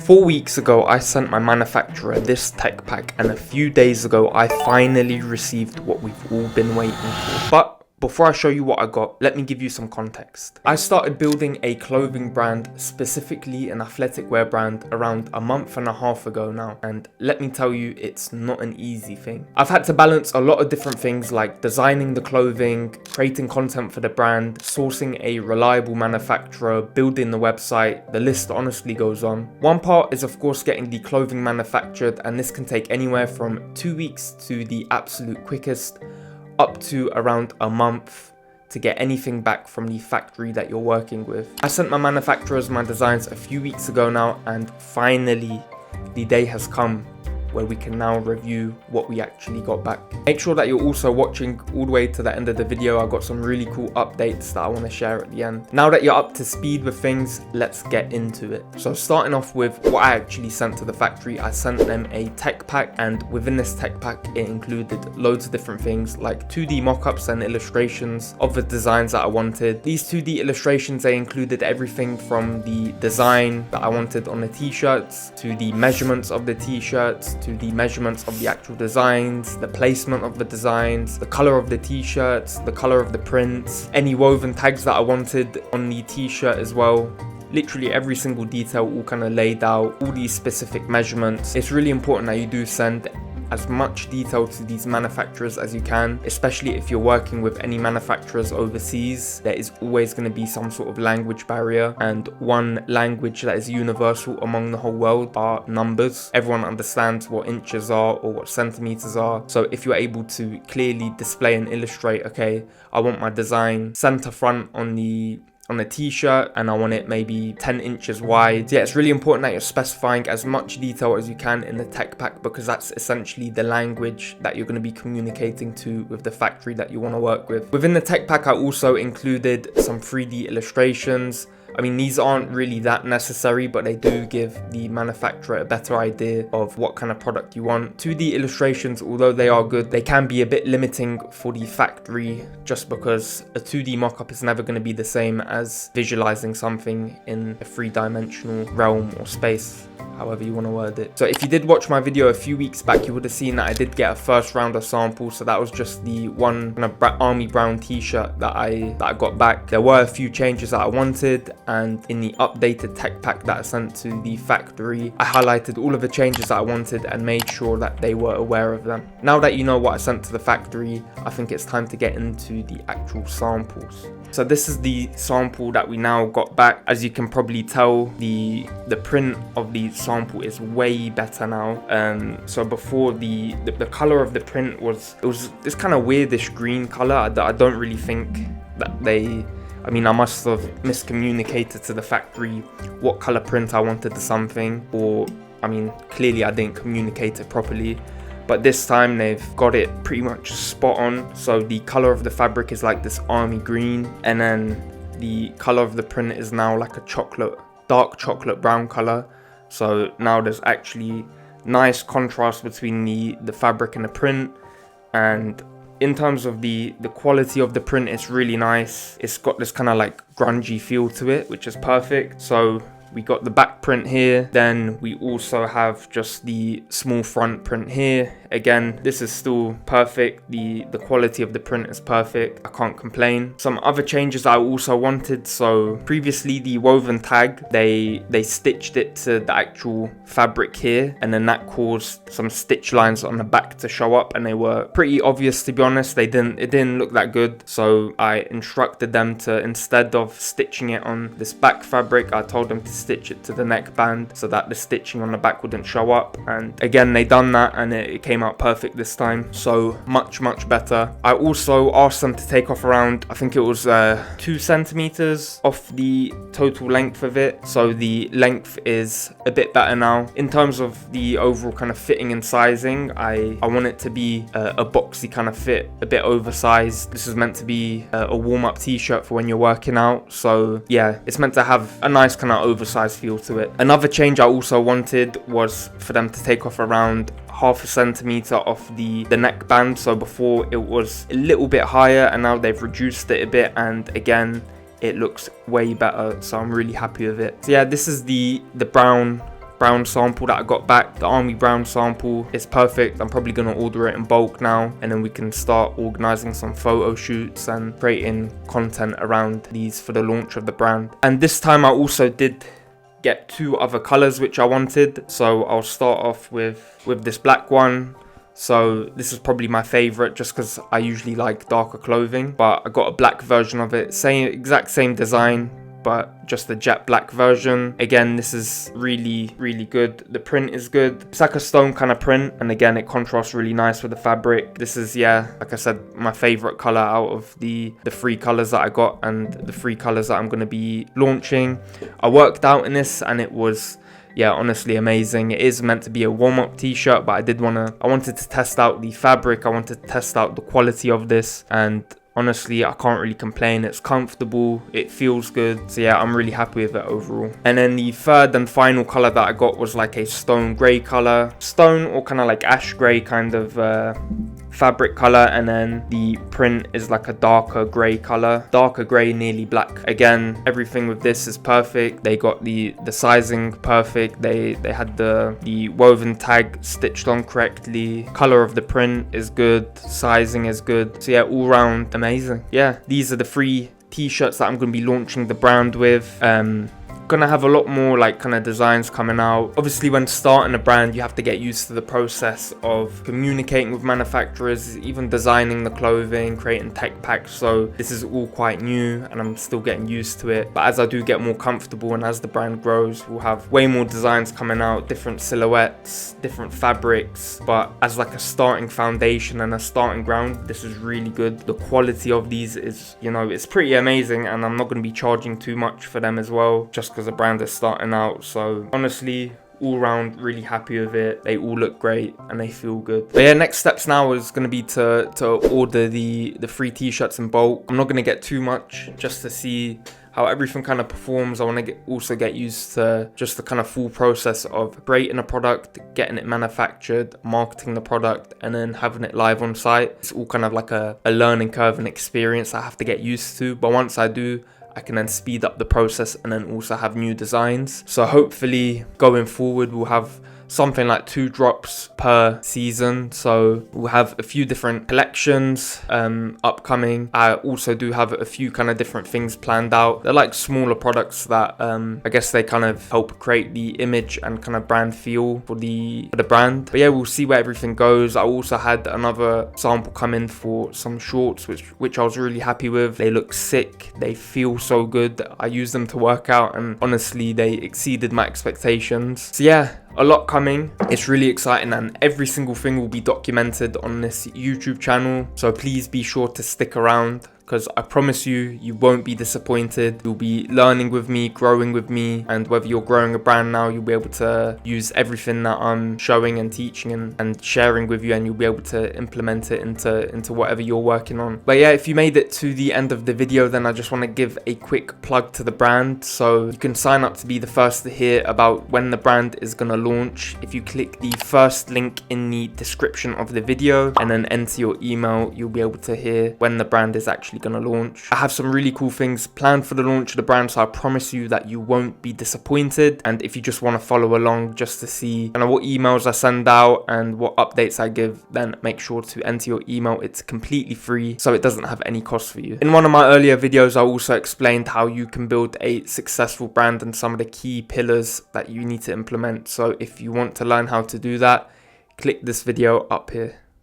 4 weeks ago, I sent my manufacturer this tech pack, and a few days ago, I finally received what we've all been waiting for. But before I show you what I got, let me give you some context. I started building a clothing brand, specifically an athletic wear brand, around a month and a half ago now. And let me tell you, it's not an easy thing. I've had to balance a lot of different things like designing the clothing, creating content for the brand, sourcing a reliable manufacturer, building the website. The list honestly goes on. One part is of course getting the clothing manufactured, and this can take anywhere from 2 weeks to the absolute quickest, up to around a month to get anything back from the factory that you're working with. I sent my manufacturers my designs a few weeks ago now, and finally the day has come where we can now review what we actually got back. Make sure that you're also watching all the way to the end of the video. I've got some really cool updates that I want to share at the end. Now that you're up to speed with things, let's get into it. So starting off with what I actually sent to the factory, I sent them a tech pack, and within this tech pack it included loads of different things like 2D mockups and illustrations of the designs that I wanted. These 2D illustrations, they included everything from the design that I wanted on the t-shirts, to the measurements of the t-shirts, to the measurements of the actual designs, the placement of the designs, the color of the t-shirts, the color of the prints, any woven tags that I wanted on the t-shirt as well. Literally every single detail all kind of laid out, all these specific measurements. It's really important that you do send as much detail to these manufacturers as you can, especially if you're working with any manufacturers overseas. There is always going to be some sort of language barrier, and one language that is universal among the whole world are numbers. Everyone understands what inches are or what centimeters are, so if you're able to clearly display and illustrate, okay, I want my design center front on a t-shirt and I want it maybe 10 inches wide. Yeah, it's really important that you're specifying as much detail as you can in the tech pack, because that's essentially the language that you're going to be communicating to with the factory that you want to work with. Within the tech pack, I also included some 3D illustrations. I mean, these aren't really that necessary, but they do give the manufacturer a better idea of what kind of product you want. 2D illustrations, although they are good, they can be a bit limiting for the factory, just because a 2D mockup is never going to be the same as visualizing something in a three-dimensional realm or space, however you want to word it. So if you did watch my video a few weeks back, you would have seen that I did get a first round of samples. So that was just the one kind of army brown t-shirt that I got back. There were a few changes that I wanted, and in the updated tech pack that I sent to the factory, I highlighted all of the changes that I wanted and made sure that they were aware of them. Now that you know what I sent to the factory, I think it's time to get into the actual samples. So this is the sample that we now got back. As you can probably tell, the print of the sample is way better now. So before the color of the print was this kind of weirdish green color. I don't really think that I mean, I must have miscommunicated to the factory what color print I wanted to something, or I mean, clearly I didn't communicate it properly. But this time they've got it pretty much spot on. So the color of the fabric is like this army green, and then the color of the print is now like a dark chocolate brown color. So now there's actually nice contrast between the fabric and the print. And in terms of the quality of the print, it's really nice. It's got this kind of like grungy feel to it, which is perfect. So we got the back print here, then we also have just the small front print here. Again, this is still perfect. The quality of the print is perfect. I can't complain. Some other changes I also wanted. So previously the woven tag, they stitched it to the actual fabric here, and then that caused some stitch lines on the back to show up, and they were pretty obvious, to be honest. It didn't look that good. So I instructed them to, instead of stitching it on this back fabric, I told them to stitch it to the neckband so that the stitching on the back wouldn't show up. And again, they done that, and it came out perfect this time. So much better. I also asked them to take off around, I think it was 2 centimeters off the total length of it. So the length is a bit better now. In terms of the overall kind of fitting and sizing, I want it to be a boxy kind of fit, a bit oversized. This is meant to be a warm-up t-shirt for when you're working out. So yeah, it's meant to have a nice kind of oversized feel to it. Another change I also wanted was for them to take off around 0.5 centimeter off the neckband. So before it was a little bit higher, and now they've reduced it a bit, and again it looks way better, so I'm really happy with it. So yeah, this is the brown brown sample that I got back. The army brown sample is perfect. I'm probably going to order it in bulk now, and then we can start organizing some photo shoots and creating content around these for the launch of the brand. And this time I also did get 2 other colors which I wanted, so I'll start off with this black one. So this is probably my favorite just because I usually like darker clothing, but I got a black version of it, exact same design, but just the jet black version. Again, this is really good. The print is good. It's like a stone kind of print, and again, it contrasts really nice with the fabric. This is, yeah, like I said, my favorite color out of the 3 colors that I got and the 3 colors that I'm going to be launching. I worked out in this and it was, yeah, honestly amazing. It is meant to be a warm-up t-shirt, but I wanted to test out the fabric. I wanted to test out the quality of this, and honestly, I can't really complain. It's comfortable, it feels good. So yeah, I'm really happy with it overall. And then the 3rd and final color that I got was like a stone gray color. Stone or kind of like ash gray kind of fabric color, and then the print is like a darker gray color, darker gray, nearly black. Again, everything with this is perfect. They got the sizing perfect. They had the woven tag stitched on correctly. Color of the print is good, sizing is good. So yeah, all round amazing. Yeah, these are the 3 t-shirts that I'm going to be launching the brand with. Gonna have a lot more like kind of designs coming out. Obviously, when starting a brand, you have to get used to the process of communicating with manufacturers, even designing the clothing, creating tech packs. So this is all quite new and I'm still getting used to it. But as I do get more comfortable and as the brand grows, we'll have way more designs coming out, different silhouettes, different fabrics. But as like a starting foundation and a starting ground, this is really good. The quality of these is, you know, it's pretty amazing, and I'm not going to be charging too much for them as well, just because the brand is starting out. So honestly, all round really happy with it. They all look great and they feel good. But yeah, next steps now is going to be to order the 3 t-shirts in bulk. I'm not going to get too much, just to see how everything kind of performs. I want to also get used to just the kind of full process of creating a product, getting it manufactured, marketing the product, and then having it live on site. It's all kind of like a learning curve and experience I have to get used to. But once I do, I can then speed up the process and then also have new designs. So hopefully going forward, we'll have something like 2 drops per season. So we'll have a few different collections upcoming. I also do have a few kind of different things planned out. They're like smaller products that I guess they kind of help create the image and kind of brand feel for the brand. But yeah, we'll see where everything goes. I also had another sample come in for some shorts, which I was really happy with. They look sick. They feel so good. I used them to work out and honestly, they exceeded my expectations. So yeah, a lot coming. It's really exciting, and every single thing will be documented on this YouTube channel. So please be sure to stick around, because I promise you won't be disappointed. You'll be learning with me, growing with me, and whether you're growing a brand now, you'll be able to use everything that I'm showing and teaching and sharing with you, and you'll be able to implement it into whatever you're working on. But yeah, if you made it to the end of the video, then I just want to give a quick plug to the brand. So you can sign up to be the first to hear about when the brand is going to launch if you click the first link in the description of the video and then enter your email. You'll be able to hear when the brand is actually going to launch. I have some really cool things planned for the launch of the brand, so I promise you that you won't be disappointed. And if you just want to follow along just to see kind of what emails I send out and what updates I give, then make sure to enter your email. It's completely free, so it doesn't have any cost for you. In one of my earlier videos, I also explained how you can build a successful brand and some of the key pillars that you need to implement. So if you want to learn how to do that, click this video up here.